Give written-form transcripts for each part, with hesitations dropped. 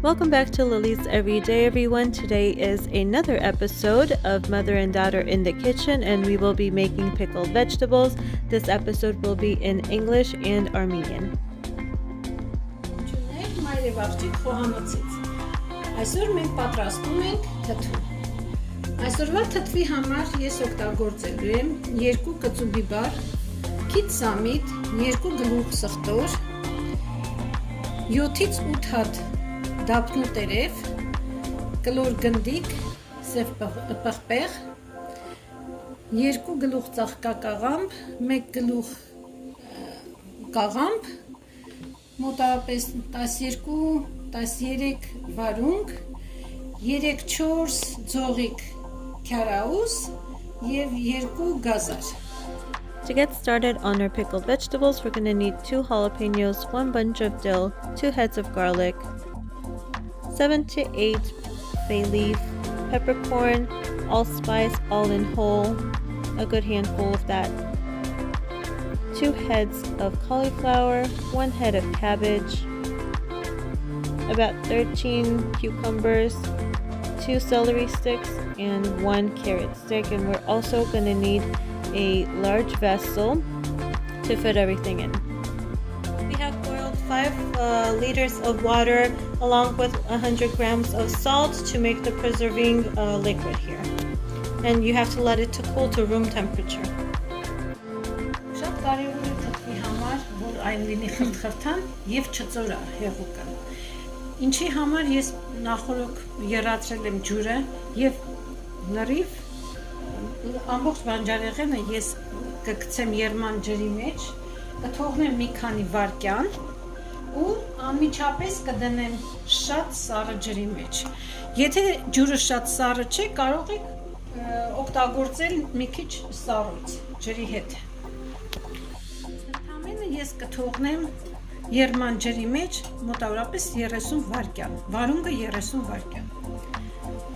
Welcome back to Lily's Everyday, everyone. Today is another episode of Mother and Daughter in the Kitchen, and we will be making pickled vegetables. This episode will be in English and Armenian. Այսօր մենք պատրաստում ենք թթու։ Այսօրվա թթվի համար ես օգտագործելու եմ 2 կծու բար, քիչ սամիտ, 2 գլուխ սխտոր, 7-ից 8 հատ դափնու տերև, կլոր գնդիկ, սև պղպեղ, 2 գլուխ ծաղկակաղամբ, 1 գլուխ կաղամբ, մոտավորապես 12-13 վարունգ, 3-4 ձողիկ քյարաուս և 2 գազար։ To get started on our pickled vegetables, we're going to need 2 jalapenos, 1 bunch of dill, 2 heads of garlic, 7 to 8 bay leaf, peppercorn, allspice, all in whole, a good handful of that, 2 heads of cauliflower, 1 head of cabbage, about 13 cucumbers, 2 celery sticks, and 1 carrot stick. And we're also going to need a large vessel to fit everything in. We have boiled 5 liters of water along with 100 grams of salt to make the preserving liquid here. And you have to let it to cool to room temperature. Շատ կարևոր է թթվի համար, որ այն լինի խրթխրթան և չծորա հեղուկը։ Ինչի համար ես նախորդ եռացրել եմ ջուրը և լրիվ ամբողջ բանջարեղենը ես կգցեմ եռման ջրի մեջ, կթողնեմ մի քանի վայրկյան ու անմիջապես կդնեմ շատ սառը ջրի մեջ։ Եթե ջուրը շատ սառը չէ, կարող եք օգտագործել մի քիչ սառույց ջրի հետ։ Ընդամենը ես կթողնեմ եռման ջրի մեջ մոտավորապես 30 վայրկյան, վարունգը 30 վայրկյան։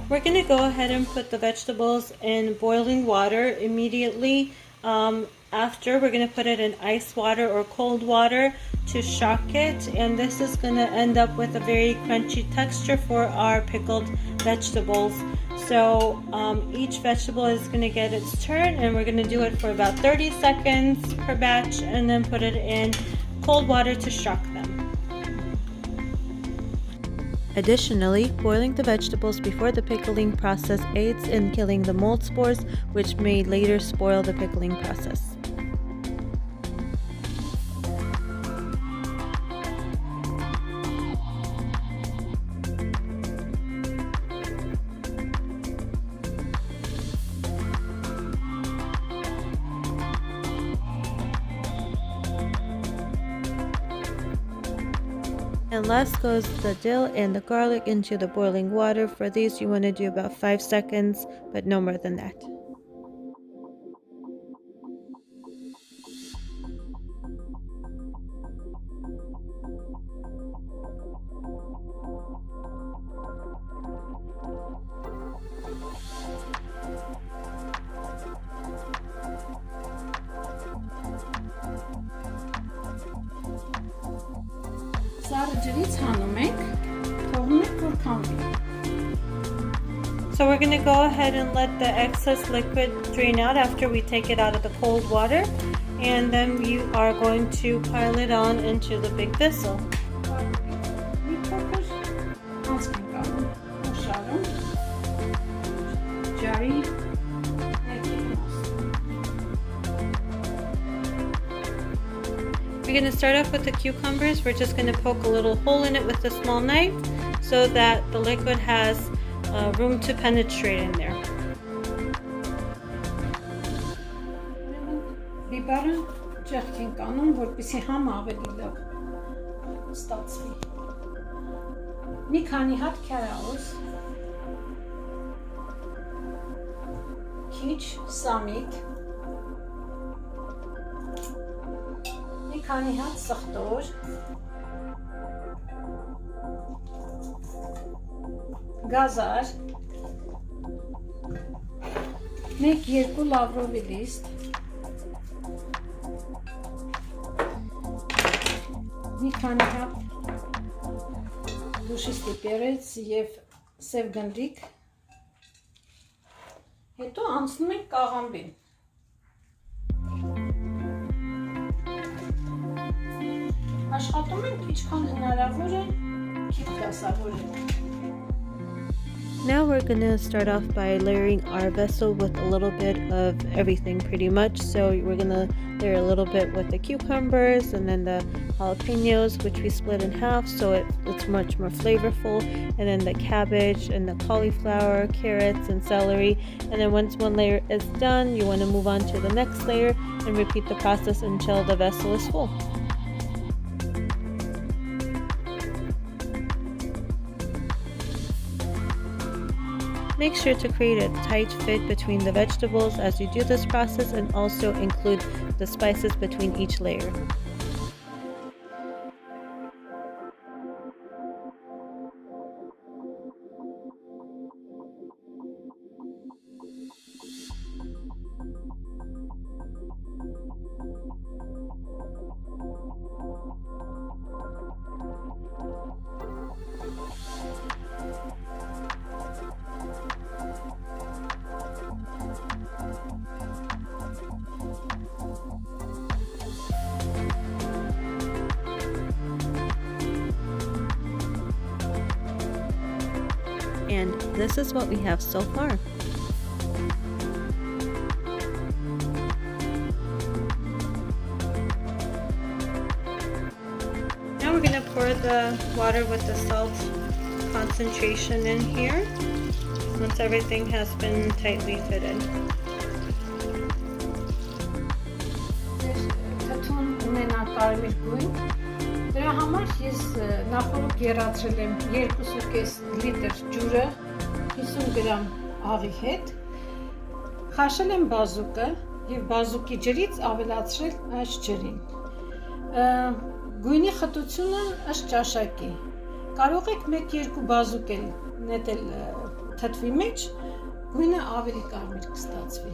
We're going to go ahead and put the vegetables in boiling water immediately. After, we're going to put it in ice water or cold water to shock it, and this is going to end up with a very crunchy texture for our pickled vegetables. So each vegetable is going to get its turn, and we're going to do it for about 30 seconds per batch, and then put it in cold water to shock them. Additionally, boiling the vegetables before the pickling process aids in killing the mold spores, which may later spoil the pickling process. And last goes the dill and the garlic into the boiling water. For these, you want to do about 5 seconds, but no more than that. So we're going to go ahead and let the excess liquid drain out after we take it out of the cold water, and then you are going to pile it on into the big vessel. We're going to start off with the cucumbers. We're just going to poke a little hole in it with a small knife so that the liquid has room to penetrate in there. Բիբարը ճեղք ենք անում, որպեսզի համ ավելի լավ ստացվի։ Մի քանի հատ քյարաուս, քիչ սամիտ, մի քանի հատ սխտոր, գազար, 1-2 լավրովի լիստ, մի քանի հատ դուշիստի պերեց եւ սև գնդիկ։ Հետո անցնում ենք կաղամբին։ Աշխատում ենք ինչքան հնարավոր է քիչ դասավորել։ Now we're gonna start off by layering our vessel with a little bit of everything pretty much. So we're gonna layer a little bit with the cucumbers and then the jalapenos, which we split in half so it's much more flavorful, and then the cabbage and the cauliflower, carrots and celery. And then once one layer is done, you want to move on to the next layer and repeat the process until the vessel is full. Make sure to create a tight fit between the vegetables as you do this process, and also include the spices between each layer. And this is what we have so far. Now we're going to pour the water with the salt concentration in here once everything has been tightly fitted. Դրա համար ես նախորդ գերացրել եմ 2.5 լիտր ջուրը 50 գրամ աղի հետ, խաշել եմ բազուկը եւ բազուկի ջրից ավելացրել այս ջրին։ Գույնի խտությունը ըստ ճաշակի։ Կարող եք 1-2 բազուկ էլ նետել թթվի մեջ, գույնը ավելի կարմիր կստացվի։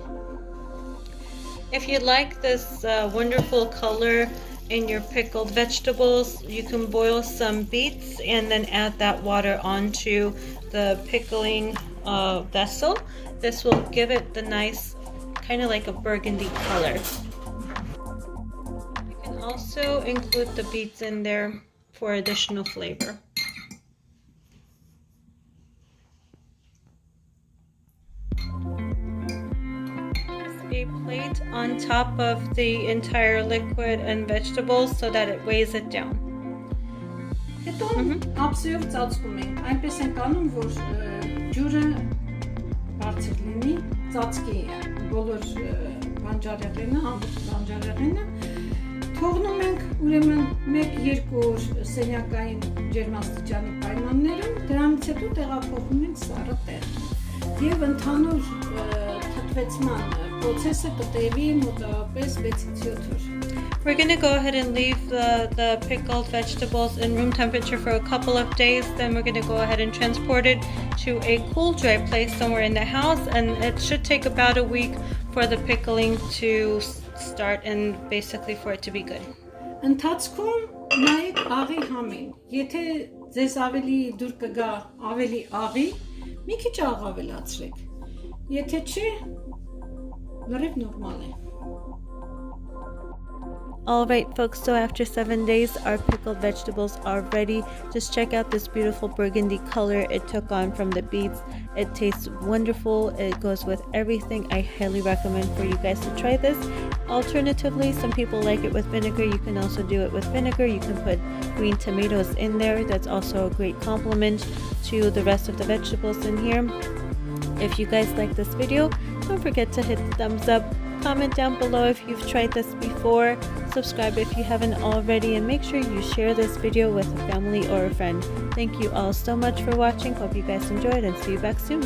If you like this wonderful color in your pickled vegetables, you can boil some beets and then add that water onto the pickling vessel. This will give it the nice, kind of like a burgundy color. You can also include the beets in there for additional flavor. A plate on top of the entire liquid and vegetables so that it weighs it down. Հետո ափսեով ծածկում ենք, այնպես ենք անում, որ ջուրը բարձր լինի, ծածկի բոլոր բանջարեղենը, ամբողջ բանջարեղենը, թողնում ենք ուրեմն 1-2 օր սենյակային ջերմաստիճանի պայմաններում, դրանից հետո տեղափոխում ենք սառը տեղ։ Եվ ընդհանուր թթվեցման processը կտևի մոտավորապես 6-7 օր։ We're going to go ahead and leave the pickled vegetables in room temperature for a couple of days. Then we're going to go ahead and transport it to a cool, dry place somewhere in the house. And it should take about a week for the pickling to start and basically for it to be good. Ընթացքում նայեք աղի համին։ Եթե ձեզ ավելի դուր կգա ավելի աղի, մի քիչ աղ ավելացրեք։ Եթե չի, լրիվ նորմալ է։ Alright folks, so after 7 days our pickled vegetables are ready. Just check out this beautiful burgundy color it took on from the beets. It tastes wonderful. It goes with everything. I highly recommend for you guys to try this. Alternatively, some people like it with vinegar. You can also do it with vinegar. You can put green tomatoes in there. That's also a great complement to the rest of the vegetables in here. If you guys like this video, don't forget to hit the thumbs up. Comment down below if you've tried this before, subscribe if you haven't already, and make sure you share this video with a family or a friend. Thank you all so much for watching. Hope you guys enjoyed, and see you back soon.